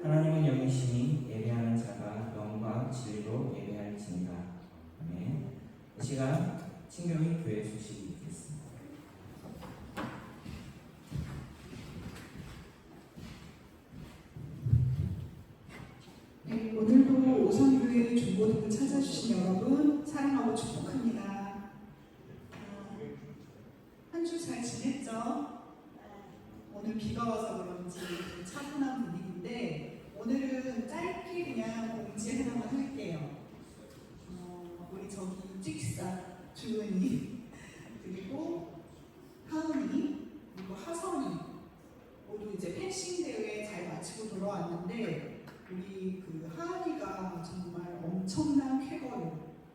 하나님은 영이시니 예배하는 자가 영과 진리로 예배할지니라. 아멘. 이 시간 신경이 교회 소식이 있겠습니다. 네, 오늘도 오성교회 중고등부 찾아주신 여러분 사랑하고 축복합니다. 한 주 잘 지냈죠? 오늘 비가 와서 그런지 좀 차분한 분위기인데 오늘은 짧게 그냥 공지 하나만 할게요. 우리 저기 찍사 주은이 그리고 하은이 그리고 하성이 모두 이제 펜싱 대회 잘 마치고 돌아왔는데 우리 그 하은이가 정말 엄청난 쾌거를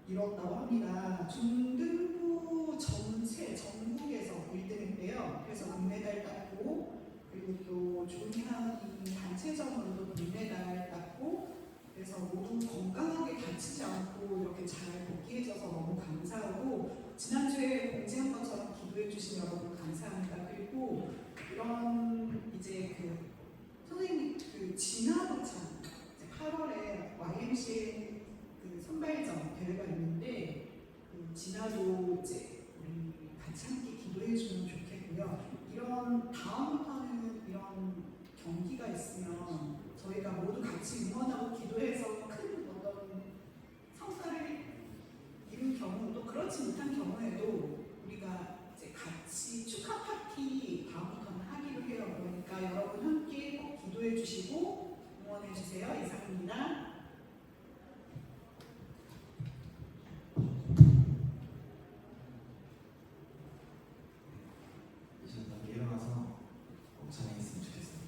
이뤘다고 합니다. 중등부 전체 전국에서 1등했대요. 그래서 금메달 땄고 그리고 또 주은이 하은이 단체전으로도 금메달 땄고 그래서 모두 건강하게 다치지 않고 이렇게 잘 복귀해줘서 너무 감사하고 지난주에 공지한 것처럼 기도해 주신 여러분 감사합니다. 그리고 이런 이제 그 선생님 그 진화도참 8월에 YMCA 그 선발전 대회가 있는데 그 진화도 이제 우리 같이 함께 기도해 주면 좋겠고요. 이런 다음부터는 이런 경기가 있으면 저희가 모두 같이 응원하고 기도해서 큰 어떤 성과를 이룬 경우 또 그렇지 못한 경우에도 우리가 이제 같이 축하 파티 다음부터는 하기로 해요. 그러니까 여러분 함께 꼭 기도해 주시고 응원해 주세요. 이상입니다. 일어나서 찬양했으면 좋겠습니다.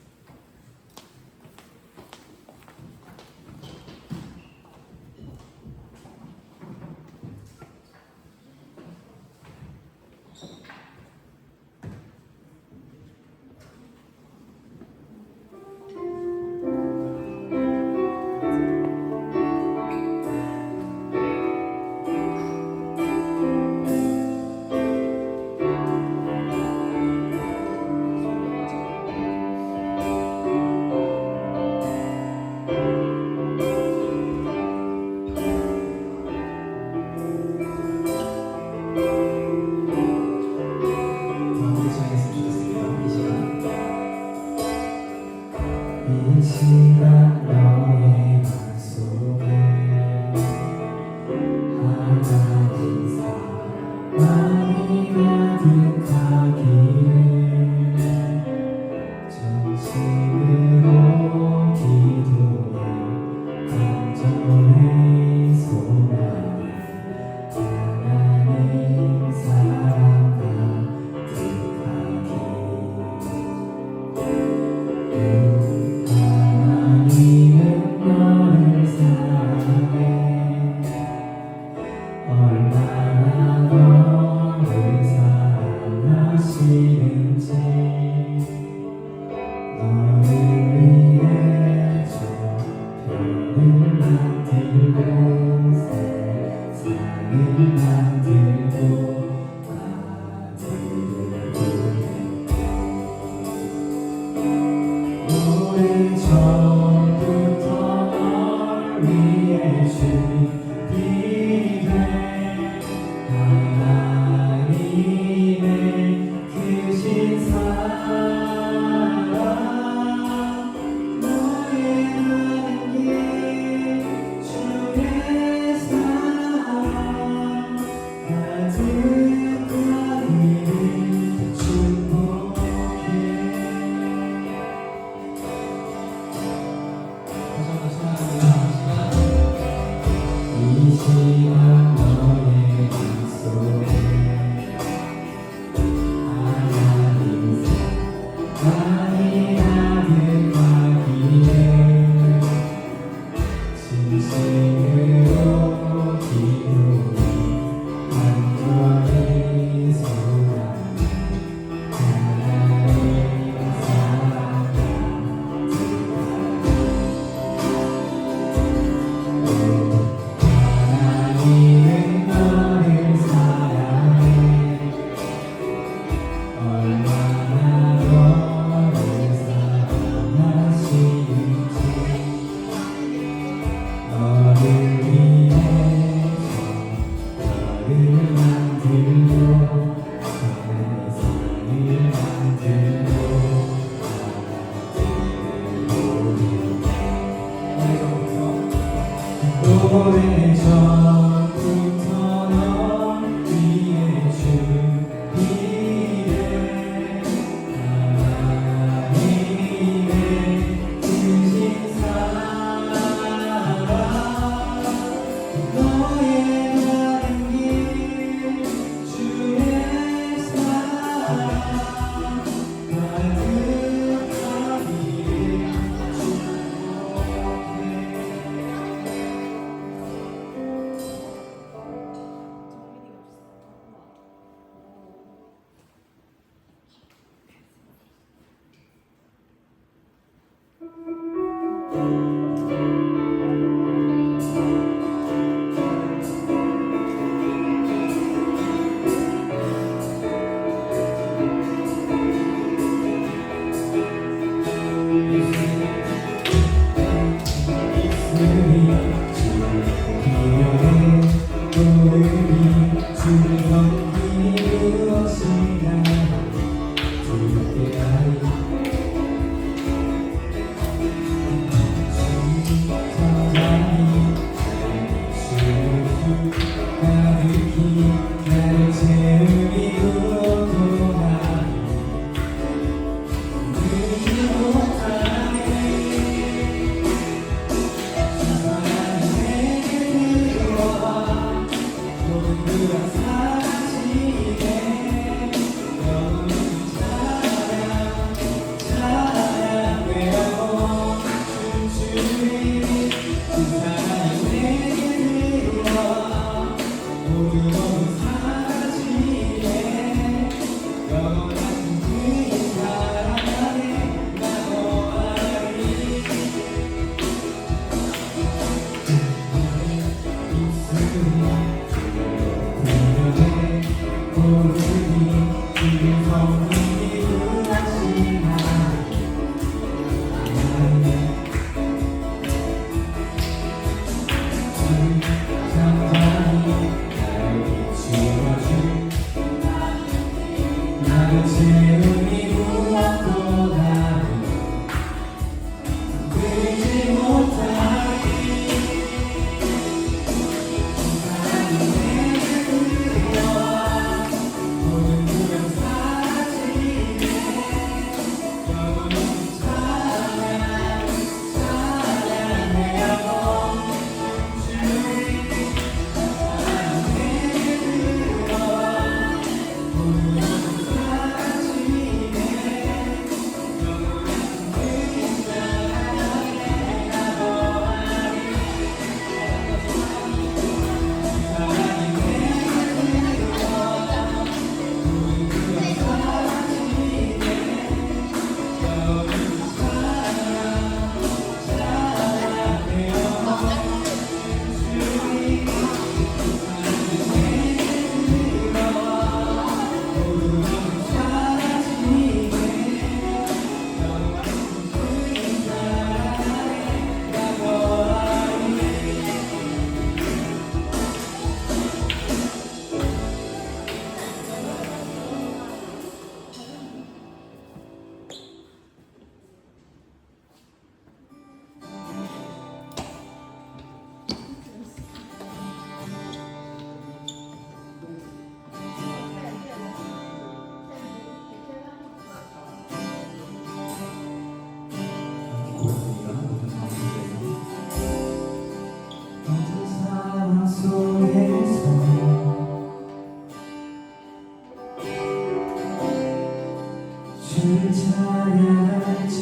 주를 찬양할지니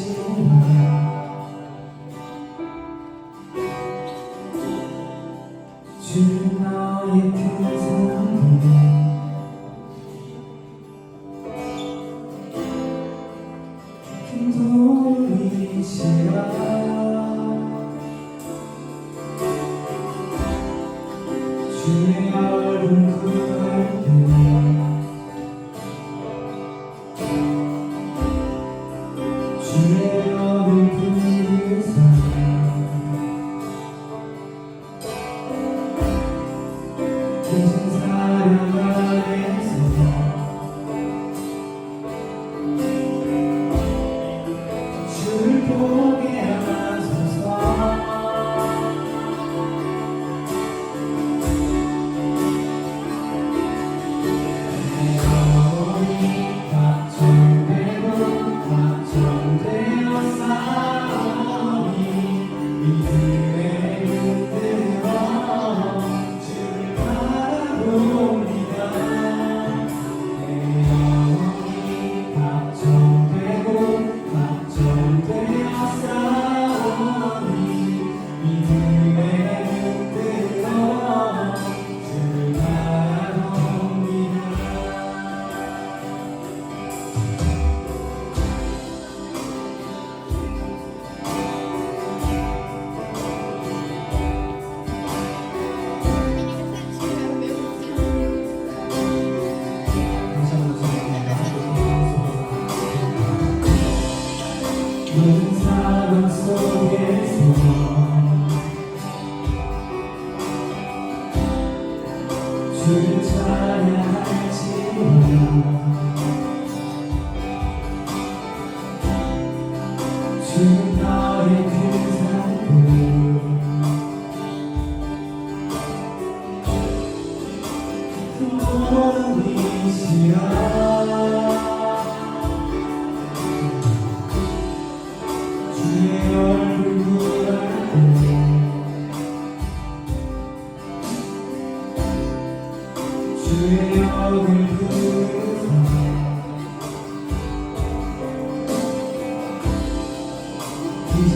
주는 너의 큰 사랑이 큰 도움이시라 주의 얼굴 구할 때 주의 얼굴 위에서 큰 사랑 안에서 주를 보게 하소서 내 영혼이 걱정되고 걱정되어 싸우니 믿음에 흔들어 주를 바라봅니다. 내 영혼이 걱정되고 걱정되어 싸우니 믿음에 흔들어 주를 바라봅니다. 모든 사랑 속에서 주를 찬양할지니 주는 너의 그 삶을 큰 도움이시라 주의 얼굴 구할 때 주의 얼굴 구해서 귀신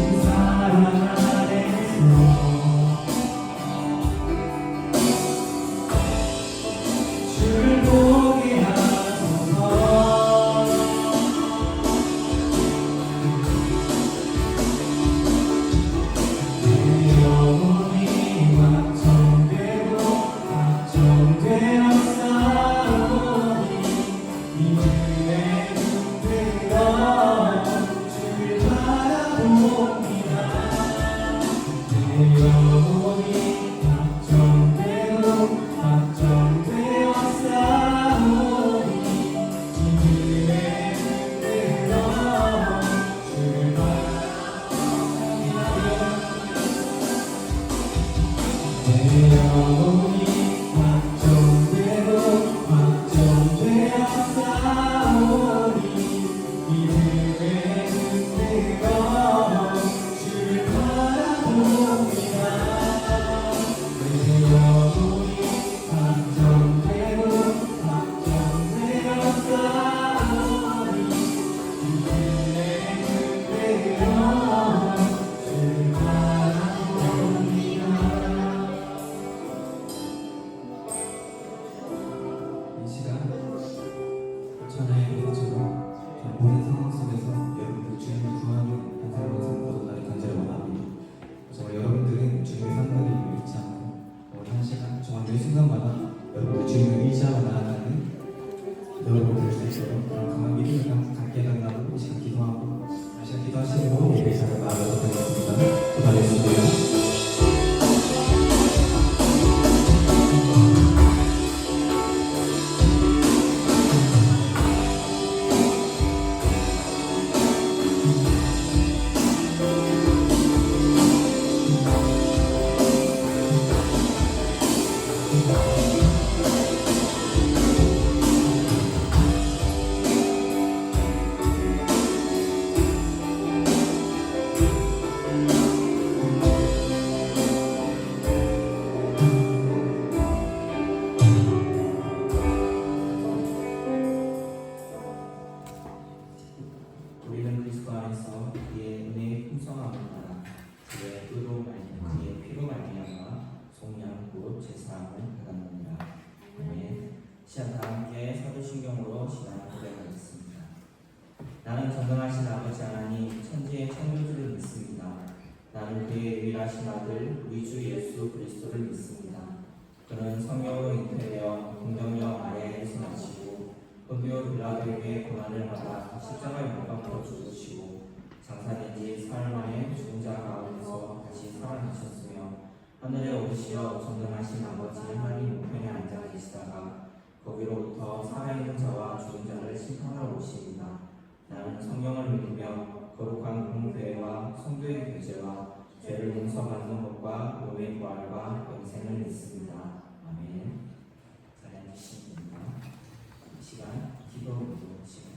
우리는 그리스도 안에서 그의 은혜의 풍성함을 따라 그의 의로 말미암아 그의 피로 말미암아 속량 곧 제사함을 받았느니라. 아멘. 시작 다 함께 사도신경으로 신앙을 고백하겠습니다. 나는 전능하신 아버지 하나님 천지의 창조주를 믿습니다. 나는 그의 유일하신 아들 우리 주 예수 그리스도를 믿습니다. 그는 성령으로 잉태되어 공경력 아래에 승하시고 본디오 빌라도에게 고난을 받아 십자가에 못 박혀 죽으시고 장사된 지 사흘 만에 죽은 자 가운데서 다시 살아나셨으며 하늘에 오르시어 전능하신 아버지 하나님 우편에 앉아 계시다가 거기로부터 살아있는 자와 죽은 자를 심판하러 오십니다. 나는 성령을 믿으며 거룩한 공교회와 성도의 교제와 죄를 용서받는 것과 몸의 부활과 영생을 믿습니다. 아멘. 잘 앉으시면 됩니다. 이 시간 기도로 시간.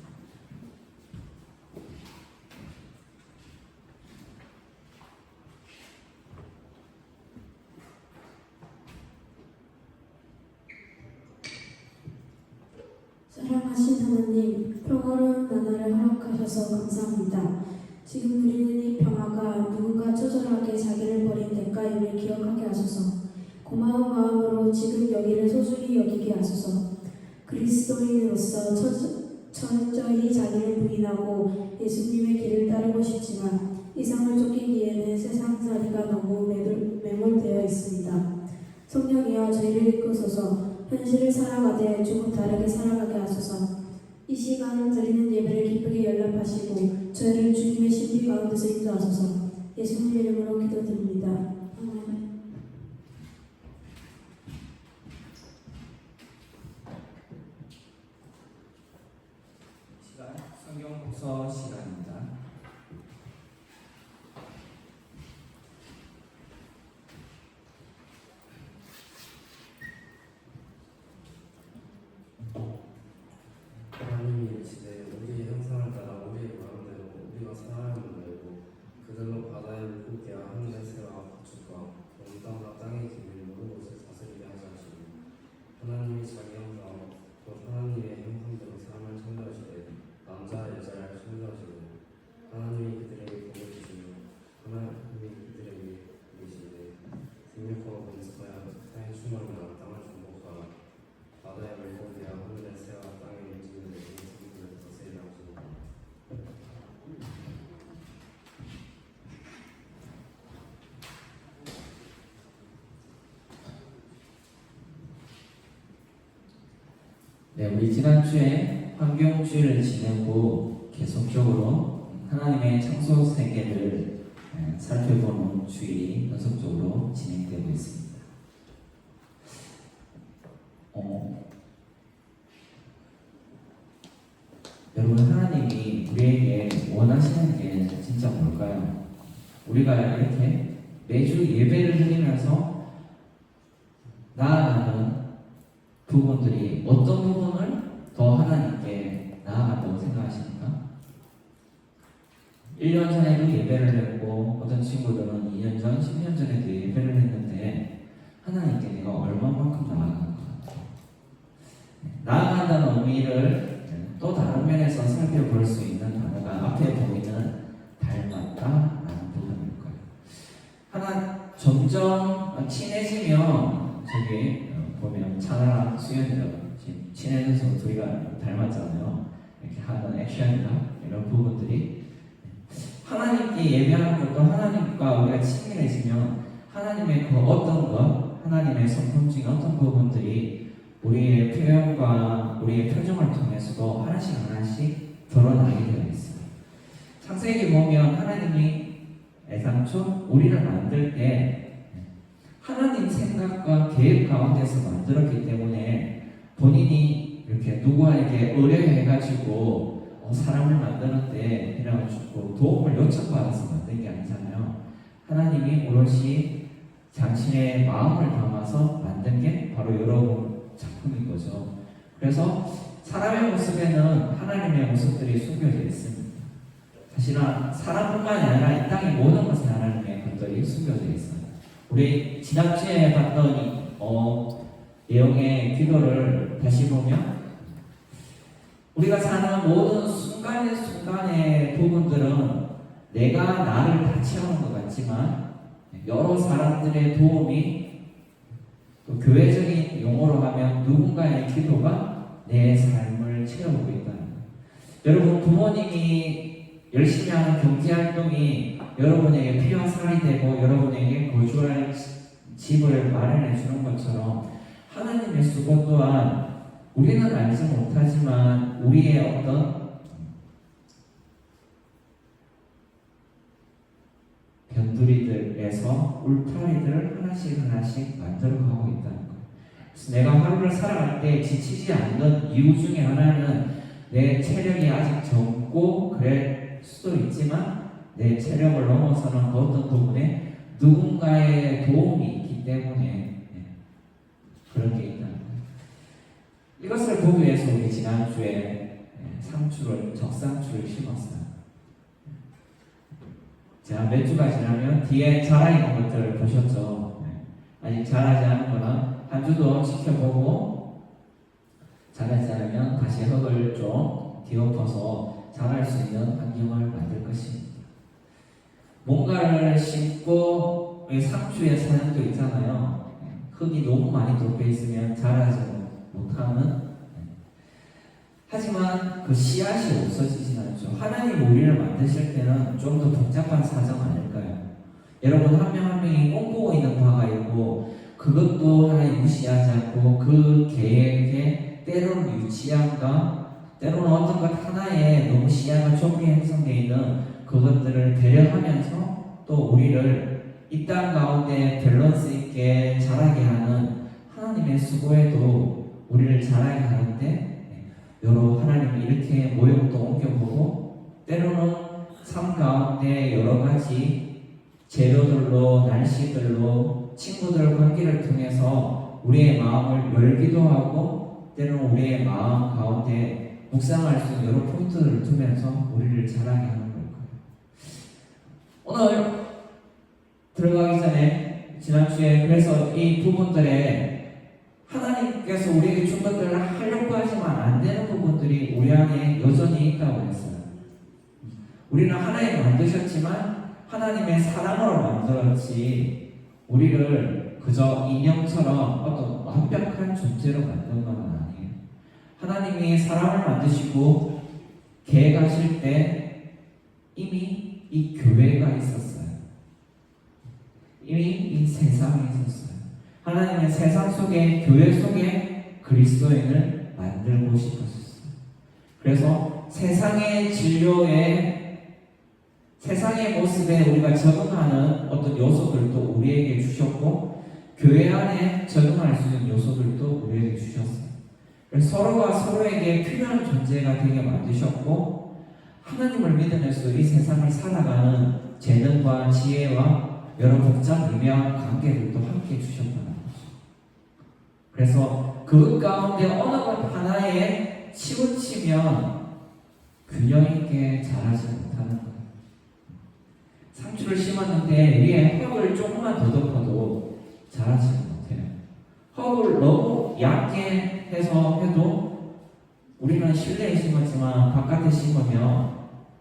사랑하신 하나님, 평화로운 나날을 허락하셔서 감사합니다. 지금 누리는 이 평화가 누군가 처절하게 자기를 버린 대가임을 기억하게 하소서. 고마운 마음으로 지금 여기를 소중히 여기게 하소서. 그리스도인으로서 철저히 자기를 부인하고 예수님의 길을 따르고 싶지만 이 삶을 쫓기기에는 세상살이가 너무 매몰되어 있습니다. 성령이여 저희를 이끄소서. 현실을 살아가되 조금 다르게 살아가게 하소서. 이 시간 드리는 예배를 기쁘게 연락하시고 저희를 주님의 신비 가운데서 인도하소서. 예수님의 이름으로 기도드립니다. 아멘. 시간 성경 독서 시간입니다. 하나님이 이르시되 우리의 형상을 따라 우리의 마음대로 우리가 사람을 만들고 그들로 바다의 물고기와 하늘의 새와 가축과 온 땅과 땅의 기밀 모든 것을 다스리게 하자 하시니 하나님이 자기 형상 곧 하나님의 형상대로 사람을 창조하시되 남자 여자를 창조하시되 하나님이 그들에게 복을 주시며 하나님이 그들에게 이르시되 생육하고 번성하여 땅의 충만하라 땅을 정복하라 바다의 물고기와 하늘의 새와 땅의 움직이는 모든 생물을 다스리라 하시니라. 네, 우리 지난주에 환경주의를 지내고 계속적으로 하나님의 창조 세계를 살펴보는 주일이 연속적으로 진행되고 있습니다. 여러분, 하나님이 우리에게 원하시는 게 진짜 뭘까요? 우리가 이렇게 매주 예배를 드리면서 나아가는 부분들이 어떤 부분을 더 하나님께 나아간다고 생각하십니까? 1년 전에도 예배를 했고 어떤 친구들은 2년 전, 10년 전에도 예배를 했는데 하나님께 내가 얼마만큼 나아간 것 같아요. 나아간다는 의미를 또 다른 면에서 살펴볼 수 있는 단어가 앞에 보이는 닮았다라는 부분일 거예요. 하나 점점 친해지면 저기 보면 찬아랑 수연이랑 지금 친해져서 둘이가 닮았잖아요. 이렇게 하는 액션이나 이런 부분들이 하나님께 예배하는 것도 하나님과 우리가 친밀해지면 하나님의 그 어떤 것, 하나님의 성품 중에 어떤 부분들이 우리의 표현과 우리의 표정을 통해서도 하나씩 드러나게 되어 있어요. 창세기 보면 하나님이 애당초 우리를 만들 때 하나님 생각과 계획 가운데서 만들었기 때문에 본인이 이렇게 누구에게 의뢰해가지고 사람을 만드는데 이래가지고 도움을 요청받아서 만든 게 아니잖아요. 하나님이 오롯이 당신의 마음을 담아서 만든 게 바로 여러분 작품인 거죠. 그래서 사람의 모습에는 하나님의 모습들이 숨겨져 있습니다. 사실은 사람뿐만이 아니라 이 땅의 모든 것에 하나님의 것들이 숨겨져 있어요. 우리 지난주에 봤던 내용의 기도를 다시 보면 우리가 사는 모든 순간에 부분의 부분들은 내가 나를 다 채우는 것 같지만 여러 사람들의 도움이 또 교회적인 용어로 하면 누군가의 기도가 내 삶을 채우고 있다는 거예요. 여러분 부모님이 열심히 하는 경제활동이 여러분에게 피와 살이 되고 여러분에게 거주할 집을 마련해 주는 것처럼 하나님의 수고 또한 우리는 알지 못하지만 우리의 어떤 변두리들에서 울타리들을 하나씩 만들어가고 있다는 거예요. 그래서 내가 하루를 살아갈 때 지치지 않는 이유 중에 하나는 내 체력이 아직 젊고 그럴 수도 있지만 내 체력을 넘어서는 그 어떤 부분에 누군가의 도움이 있기 때문에 그런 게 있다는 거예요. 이것을 보기 위해서 우리 지난주에 적상추를 심었어요. 자, 몇 주가 지나면 뒤에 자라 있는 것들을 보셨죠? 아직 자라지 않은 거는 한 주도 지켜보고 자라지 않으면 다시 흙을 좀 뒤엎어서 자랄 수 있는 환경을 만들 것입니다. 뭔가를 심고 상추의 사연도 있잖아요. 흙이 너무 많이 덮여 있으면 자라지 못하는. 하지만 그 씨앗이 없어지진 않죠. 하나님 우리를 만드실 때는 좀 더 복잡한 사정 아닐까요? 여러분 한 명 한 명이 꿈꾸고 있는 바가 있고 그것도 하나님 무시하지 않고 그 계획에 때로는 유치함과 때로는 어떤 것 하나에 너무 시야가 좁게 형성되어 있는 그것들을 배려하면서 또 우리를 이 땅 가운데 밸런스 있게 자라게 하는 하나님의 수고에도 우리를 자라게 하는데 여러 하나님이 이렇게 모형도 옮겨보고 때로는 삶 가운데 여러 가지 재료들로 날씨들로 친구들 관계를 통해서 우리의 마음을 열기도 하고 때로는 우리의 마음 가운데 묵상할 수 있는 여러 포인트들을 두면서 우리를 자라게 하는 걸까요? 오늘 들어가기 전에 지난주에 그래서 이 부분들에 하나님께서 우리에게 준 것들을 하려고 하지만 안 되는 부분들이 우리 안에 여전히 있다고 했어요. 우리는 하나님 만드셨지만 하나님의 사랑으로 만들었지 우리를 그저 인형처럼 어떤 완벽한 존재로 만든 건 아니에요. 하나님이 사람을 만드시고 계획하실 때 이미 이 교회가 있었어요. 이미 이 세상에 있었어요. 하나님의 세상 속에 교회 속에 그리스도인을 만들고 싶으셨어요. 그래서 세상의 진료에 세상의 모습에 우리가 적응하는 어떤 요소들도 우리에게 주셨고 교회 안에 적응할 수 있는 요소들도 우리에게 주셨어요. 그래서 서로가 서로에게 필요한 존재가 되게 만드셨고 하나님을 믿으면서 이 세상을 살아가는 재능과 지혜와 여러 복잡 미묘한 관계들도 함께 주셨다는 거죠. 그래서 그 가운데 어느 것 하나에 치우치면 균형 있게 자라지 못하는 거예요. 상추를 심었는데 위에 흙을 조금만 더 덮어도 자라지 못해요. 흙을 너무 얇게 해서 해도 우리는 실내에 심었지만 바깥에 심으면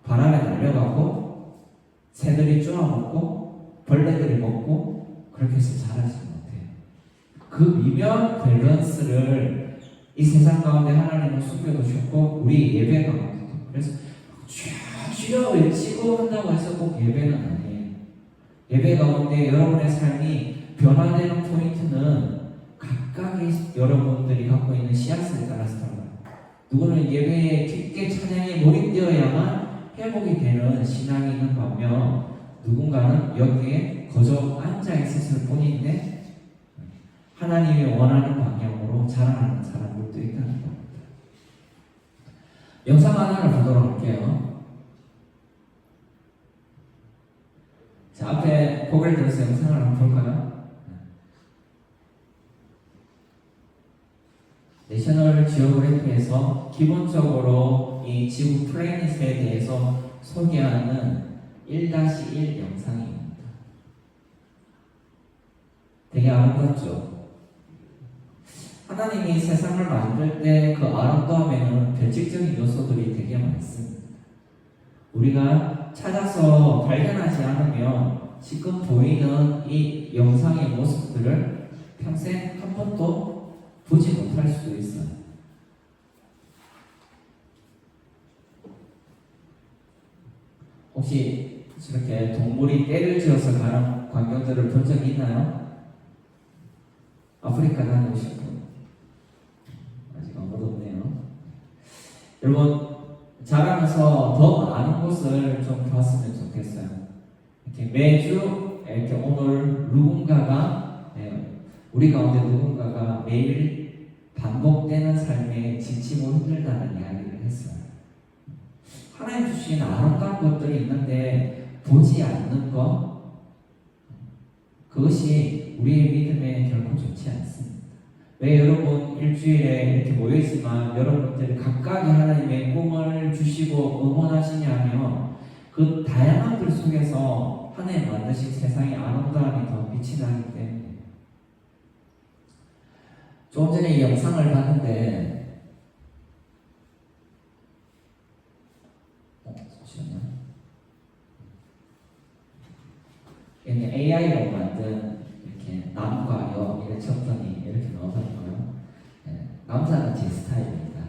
바람에 날려가고 새들이 쪼아먹고 벌레들이 먹고 그렇게 해서 자라지 못해요. 그 미묘한 밸런스를 이 세상 가운데 하나님은 숨겨두셨고 우리 예배 가운데도 그래서 주여 외치고 한다고 해서 꼭 예배는 아니에요. 예배 가운데 여러분의 삶이 변화되는 포인트는 각각의 여러분들이 갖고 있는 씨앗에 따라서 달라요. 누구는 예배에 깊게 찬양에 몰입되어야만 회복이 되는 신앙이 있는 반면 누군가는 여기에 거저 앉아있을 뿐인데 하나님이 원하는 방향으로 자라나는 사람들도 있다는 겁니다. 영상 하나를 보도록 할게요. 자, 앞에 고개를 들어서 영상을 한번 볼까요? 내셔널 지오그래피에서 기본적으로 이 지구 플래닛에 대해서 소개하는 1-1 영상입니다. 되게 아름답죠? 하나님이 세상을 만들 때 그 아름다움에는 별칙적인 요소들이 되게 많습니다. 우리가 찾아서 발견하지 않으면 지금 보이는 이 영상의 모습들을 평생 한 번도 보지 못할 수도 있어요. 혹시 저렇게 동물이 떼를 지어서 가는 광경들을 본 적이 있나요? 아프리카 다녀오신 분? 아직 아무도 없네요. 여러분, 자라면서 더 많은 곳을 좀 봤으면 좋겠어요. 이렇게 매주 이렇게 오늘 누군가가 우리 가운데 누군가가 매일 반복되는 삶에 지치고 힘들다는 이야기를 했어요. 하나님 주신 아름다운 것들이 있는데 보지 않는 것, 그것이 우리의 믿음에 결코 좋지 않습니다. 왜 여러분 일주일에 이렇게 모여있지만 여러분들 각각의 하나님의 꿈을 주시고 응원하시냐면 그 다양한 들 속에서 하나님 만드신 세상의 아름다움이 더 빛이 나기 때문에. 조금 전에 이 영상을 봤는데 잠시만요. 여기 AI로 만든 이렇게 남과 여 이렇게 쳤더니 이렇게 나오더라고요. 남자는 제 스타일입니다.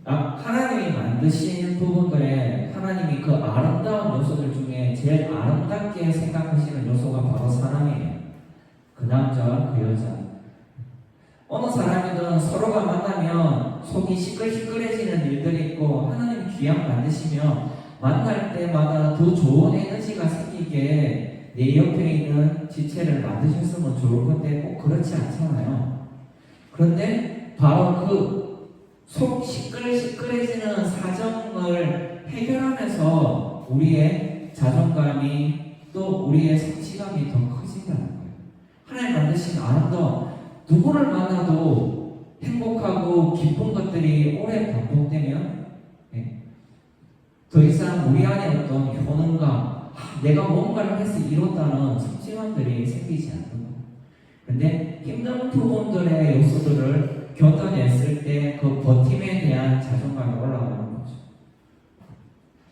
하나님이 만드신 부분들에 하나님이 그 아름다운 요소들 중에 제일 아름답게 생각하시는 요소가 바로 사랑이에요. 그 남자와 그 여자. 어느 사람이든 서로가 만나면 속이 시끌시끌해지는 일들이 있고 하나님이 귀한 만드시면 만날 때마다 더 좋은 에너지가 생기게 내 옆에 있는 지체를 만드셨으면 좋을 건데 꼭 그렇지 않잖아요. 그런데 바로 그 속 시끌시끌해지는 사정을 해결하면서 우리의 자존감이 또 우리의 성취감이 더 커진다는 거예요. 하나님 만드신 아름다운 누구를 만나도 행복하고 기쁜 것들이 오래 반복되면 더 이상 우리 안에 어떤 효능감, 내가 뭔가를 해서 이뤘다는 성취감들이 생기지 않는 거예요. 그런데 힘든 부분들의 요소들을 견뎌냈을 때 그 버팀에 대한 자존감이 올라가는 거죠.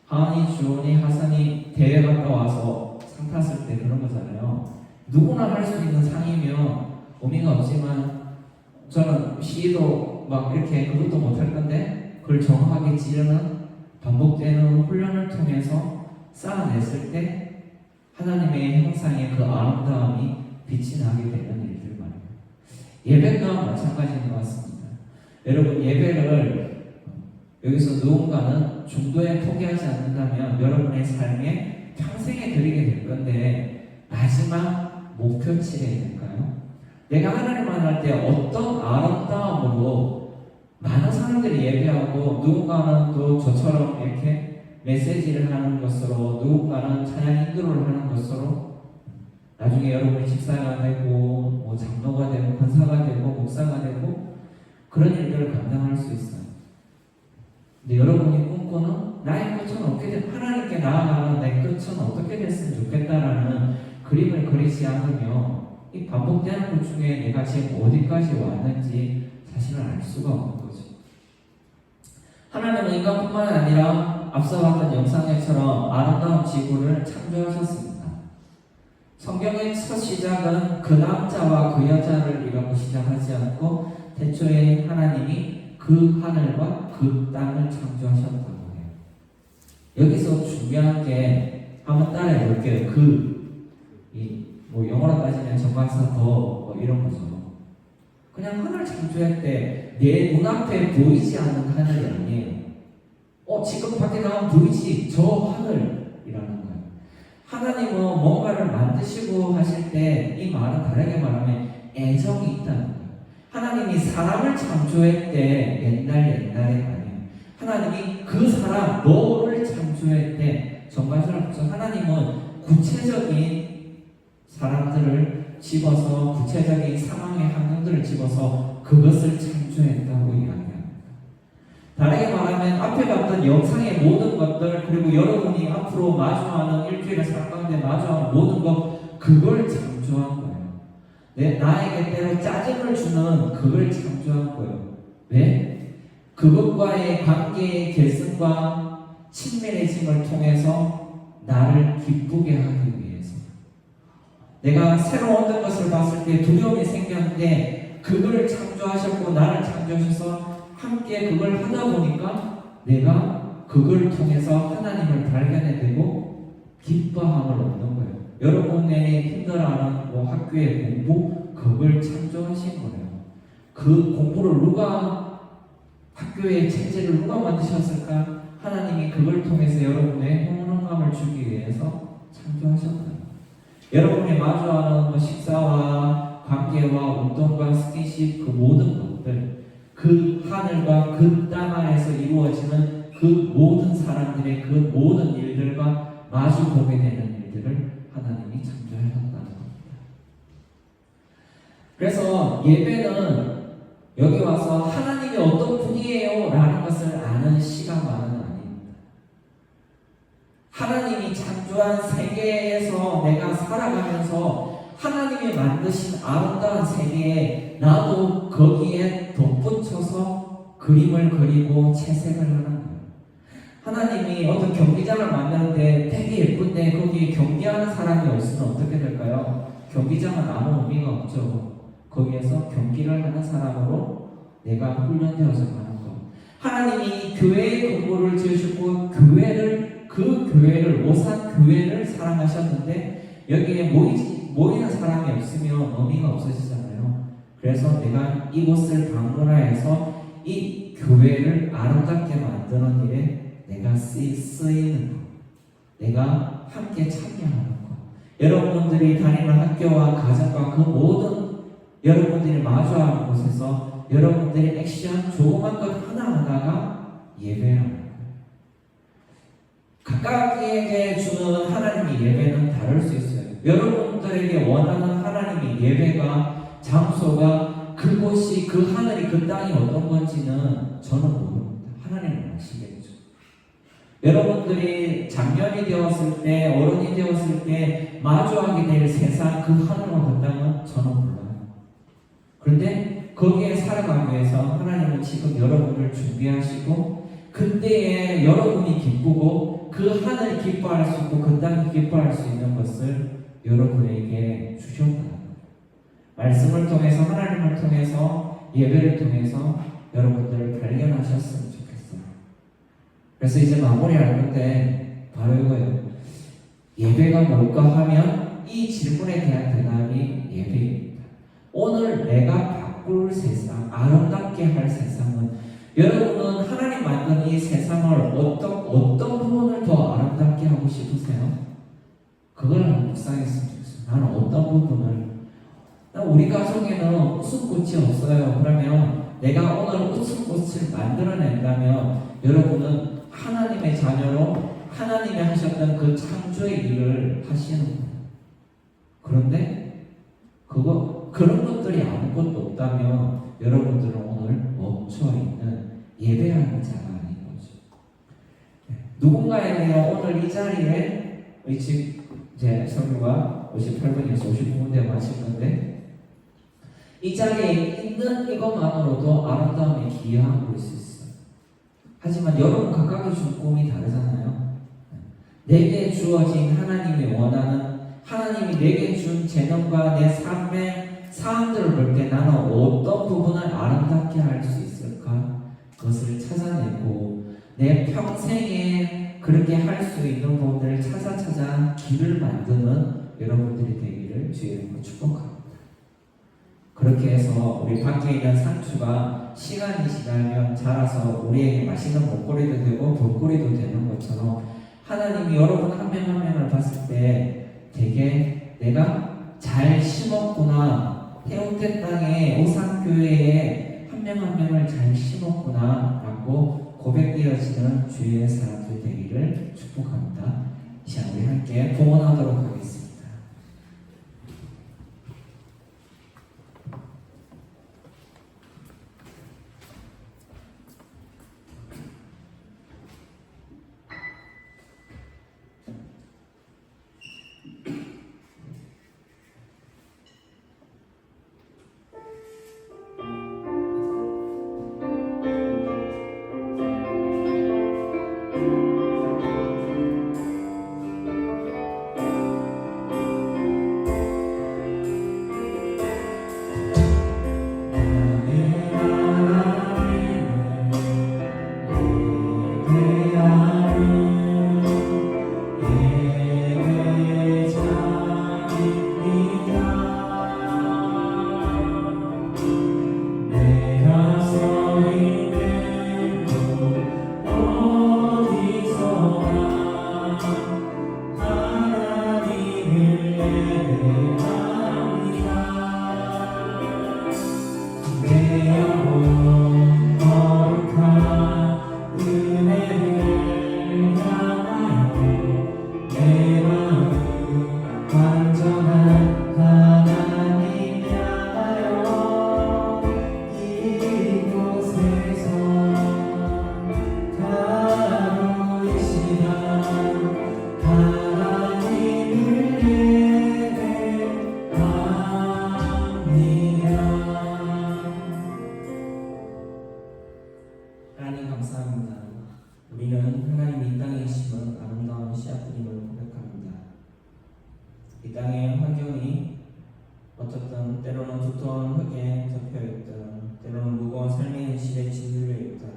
하은이, 주원이, 하선이 대회 갔다 와서 상 탔을 때 그런 거잖아요. 누구나 할 수 있는 상이면 의미가 없지만 저는 시도 막 이렇게 그것도 못할 건데 그걸 정확하게 찌르는 반복되는 훈련을 통해서 쌓아냈을 때 하나님의 형상의 그 아름다움이 빛이 나게 되는 일들 말이에요. 예배가 마찬가지인 것 같습니다. 여러분, 예배를 여기서 누군가는 중도에 포기하지 않는다면 여러분의 삶에 평생에 드리게 될 건데 마지막 목표치가 될까요? 내가 하나님 만날 때 어떤 아름다움으로 많은 사람들이 예배하고 누군가는 또 저처럼 이렇게 메시지를 하는 것으로 누군가는 찬양 인도를 하는 것으로 나중에 여러분이 집사가 되고 뭐 장로가 되고 권사가 되고 목사가 되고 그런 일들을 감당할 수 있어요. 근데 여러분이 꿈꾸는 나의 끝은 어떻게 돼? 하나님께 나아가는 내 끝은 어떻게 됐으면 좋겠다라는 그림을 그리지 않으면 이 반복되는 것 중에 내가 지금 어디까지 왔는지 사실은 알 수가 없는 거죠. 하나님은 인간뿐만 아니라 앞서 봤던 영상에처럼 아름다운 지구를 창조하셨습니다. 성경의 첫 시작은 그 남자와 그 여자를 이라고 시작하지 않고 태초에 하나님이 그 하늘과 그 땅을 창조하셨다고 해요. 여기서 중요한 게 한번 따라해 볼게요. 뭐 영어로 따지면 정박사 더 이런 거죠. 그냥 하늘 창조할 때 내 눈앞에 보이지 않는 하늘이 아니에요. 지금 밖에 나가면 보이지? 저 하늘이라는 거예요. 하나님은 뭔가를 만드시고 하실 때 이 말은 다르게 말하면 애정이 있다는 거예요. 하나님이 사람을 창조할 때 옛날에 아니에요. 하나님이 그 사람, 너를 창조할 때 정말처럼 하나님은 구체적인 사람들을 집어서 구체적인 상황의 환경들을 집어서 그것을 창조했다고 이야기합니다. 다르게 말하면 앞에 봤던 영상의 모든 것들 그리고 여러분이 앞으로 마주하는 일주일의 삶 가운데 마주하는 모든 것 그걸 창조한 거예요. 나에게 때로 짜증을 주는 그걸 창조한 거예요. 왜? 그것과의 관계의 결승과 친밀해짐을 통해서 나를 기쁘게 하기 위해서 내가 새로 얻은 것을 봤을 때 두려움이 생겼는데 그걸 창조하셨고 나를 창조하셔서 함께 그걸 하다 보니까 내가 그걸 통해서 하나님을 발견해내고 기뻐함을 얻는 거예요. 여러분의 힘들어하는 학교의 공부 그걸 창조하신 거예요. 그 공부를 학교의 체제를 누가 만드셨을까? 하나님이 그걸 통해서 여러분의 행복감을 주기 위해서 창조하셨다. 여러분이 마주하는 식사와 관계와 운동과 스킨십 그 모든 것들 그 하늘과 그 땅 안에서 이루어지는 그 모든 사람들의 그 모든 일들과 마주 보게 되는 일들을 하나님이 창조하셨다는 겁니다. 그래서 예배는 여기 와서 하나님이 어떤 분이에요 라는 것을 아는 시간만은 아닙니다. 하나님이 창조한 세계에서 내가 살아가면서 하나님이 만드신 아름다운 세계에 나도 거기에 덧붙여서 그림을 그리고 채색을 하는 거예요. 하나님이 어떤 경기장을 만드는데 되게 예쁜데 거기에 경기하는 사람이 없으면 어떻게 될까요? 경기장은 아무 의미가 없죠. 거기에서 경기를 하는 사람으로 내가 훈련되어서 가는 것. 하나님이 교회의 근거를 지으셨고 그 교회를 오산 교회를 사랑하셨는데 여기에 모이는 사람이 없으면 의미가 없어지잖아요. 그래서 내가 이곳을 방문하여서 이 교회를 아름답게 만드는 일에 내가 쓰이는 것. 내가 함께 참여하는 것. 여러분들이 다니는 학교와 가정과 그 모든 여러분들이 마주하는 곳에서 여러분들이 액션 조그만 것 하나하나가 예배라는 거예요. 각각에게 주는 하나님의 예배는 다를 수 있어요. 여러분들에게 원하는 하나님의 예배가 장소가 그곳이 그 하늘이 그 땅이 어떤 건지는 저는 모릅니다. 하나님은 아시겠죠. 여러분들이 장년이 되었을 때 어른이 되었을 때 마주하게 될 세상 그 하늘과 그 땅은 저는 몰라요. 그런데 거기에 살아가기 위해서 하나님은 지금 여러분을 준비하시고 그때에 여러분이 기쁘고 그 하늘이 기뻐할 수 있고 그 땅이 기뻐할 수 있는 것을 여러분에게 주셨다. 말씀을 통해서 하나님을 통해서 예배를 통해서 여러분들을 발견하셨으면 좋겠어요. 그래서 이제 마무리할 건데 바로 이거예요. 예배가 뭘까 하면 이 질문에 대한 대답이 예배입니다. 오늘 내가 바꿀 세상, 아름답게 할 세상은 여러분은 하나님 만든 이 세상을 어떤 부분을 더 아름답게 하고 싶으세요? 그걸 한번 묵상했으면 좋겠어요. 나는 어떤 부분을 우리 가정에는 웃음꽃이 없어요. 그러면 내가 오늘 웃음꽃을 만들어낸다면 여러분은 하나님의 자녀로 하나님이 하셨던 그 창조의 일을 하시는 거예요. 그런데 그런 것들이 아무것도 없다면 여러분들은 오늘 멈춰있는 예배하는 자가 아닌 거죠. 누군가에게는 오늘 이 자리에 제 설교가 58분에서 59분대 마칠 건데 이 자리에 있는 이것만으로도 아름다움에 기여하고 있을 수 있어요. 하지만 여러분 각각의 준 꿈이 다르잖아요. 내게 주어진 하나님이 원하는 하나님이 내게 준 재능과 내 삶의 사람들을 볼 때 나는 어떤 부분을 아름답게 할 수 있을까? 그것을 찾아내고 내 평생에 그렇게 할 수 있는 부분들을 찾아 길을 만드는 여러분들이 되기를 주의 이름으로 축복합니다. 그렇게 해서 우리 밖에 있는 상추가 시간이 지나면 자라서 우리에게 맛있는 먹거리도 되고 볼거리도 되는 것처럼 하나님이 여러분 한 명 한 명을 봤을 때 되게 내가 잘 심었구나, 태우태 땅에 오산교회에 한 명 한 명을 잘 심었구나 라고 고백되어지는 주의 사람들 되기를 축복합니다. 이 시간 우리 함께 봉헌하도록 하겠습니다. 우리는 하나님이 이 땅에 계심은 아름다운 씨앗들임을 고백합니다. 이 땅의 환경이 어떻든 때로는 두터운 흙에 덮여있든 때로는 무거운 삶의 현실에 짓눌려 있든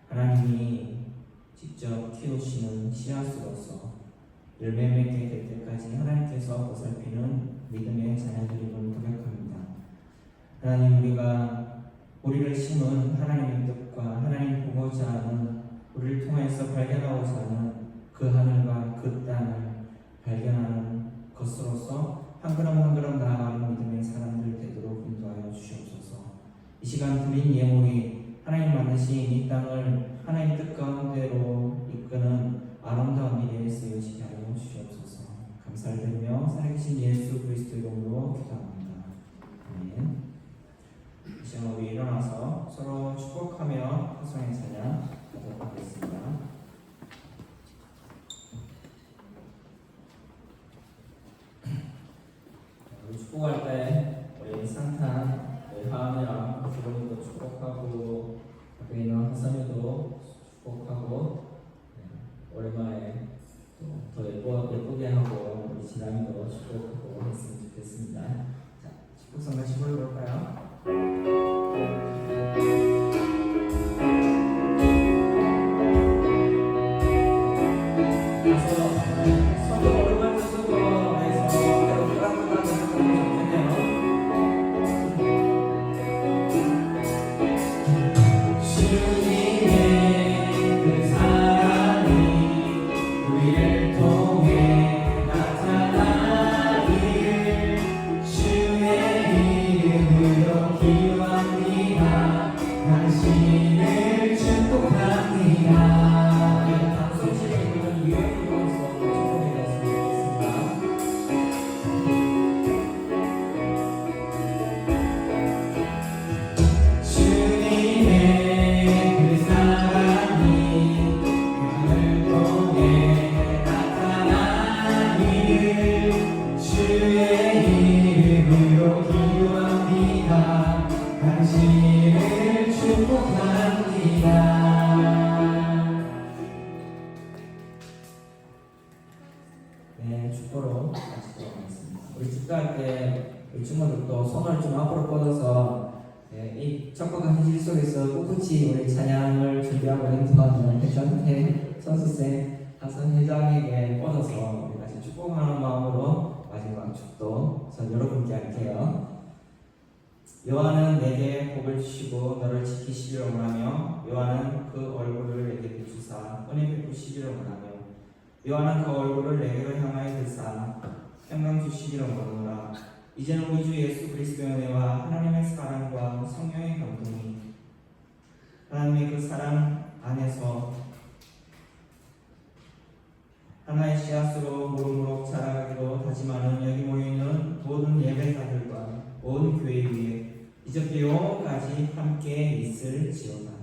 하나님이 직접 키우시는 씨앗으로서 열매 맺게 될 때까지 하나님께서 보살피는 믿음의 자녀들임을 고백합니다. 하나님, 우리를 심은 하나님의 뜻과 하나님 보고자 하는, 우리를 통해서 발견하고자 하는 그 하늘과 그 땅을 발견하는 것으로서 한 걸음 한 걸음 나아가는 믿음의 사람들 되도록 인도하여 주시옵소서. 이 시간 드린 예물이 하나님 만드신 이 땅을 하나님 뜻 가운데로 이끄는 아름다운 미래에 쓰여지게 하여 주시옵소서. 감사를 드리며 살아계신 예수 그리스도 이름으로 기도합니다. 아멘. 이 시간 우리 일어나서 서로 축복하며 화성의 찬양 하도록 하겠습니다. 우리 축복할 때 우리 상탄, 우리 하은이랑 주원이도 축복하고 앞에 있는 하선이도 축복하고 오랜만에 더 예쁘게 하고 우리 진남이도 축복하고 했으면 좋겠습니다. 자, 축복성 같이 불러볼까요? 손도 오랜만에 쓰고 해서 깨끗하게 좋겠네요. 주님의 그 사랑이 우리를 통해 나타나기를 주의 이름으로 기도합니다. 당신을 축복합니다. 방송실에 있는 유형으로서 축복해 드렸으면 좋겠습니다. 주님의 그 사랑이 우리를 통해 나타나기를 주의 이름으로 기도합니다. 당신을 축복합니다. 네, 축도로 같이 들어가겠습니다. 우리 축도할 때 우리 친구들도 손을 좀 앞으로 뻗어서 이 척박한 현실 속에서 꿋꿋이 우리 찬양을 준비하고 인도하는 회전태 선수생 하선 회장에게 뻗어서 우리 같이 축복하는 마음으로 마지막 축도 전 여러분께 할게요. 여호와는 내게 복을 주시고 너를 지키시기를 원하며 여호와는 그 얼굴을 내게 비추사 은혜 베푸시기를 원하며 여호와는 그 얼굴을 내게로 향하여 드사 평강 주시기를 원하노라. 이제는 우리 주 예수 그리스도의 은혜와 하나님의 사랑과 성령의 감동이 하나님의 그 사랑 안에서 하나의 씨앗으로 무럭무럭 자라가기로 다짐하는 여기 모여있는 모든 예배자들과 온 교회 위에 이제부터 영원까지 함께 있을지어다.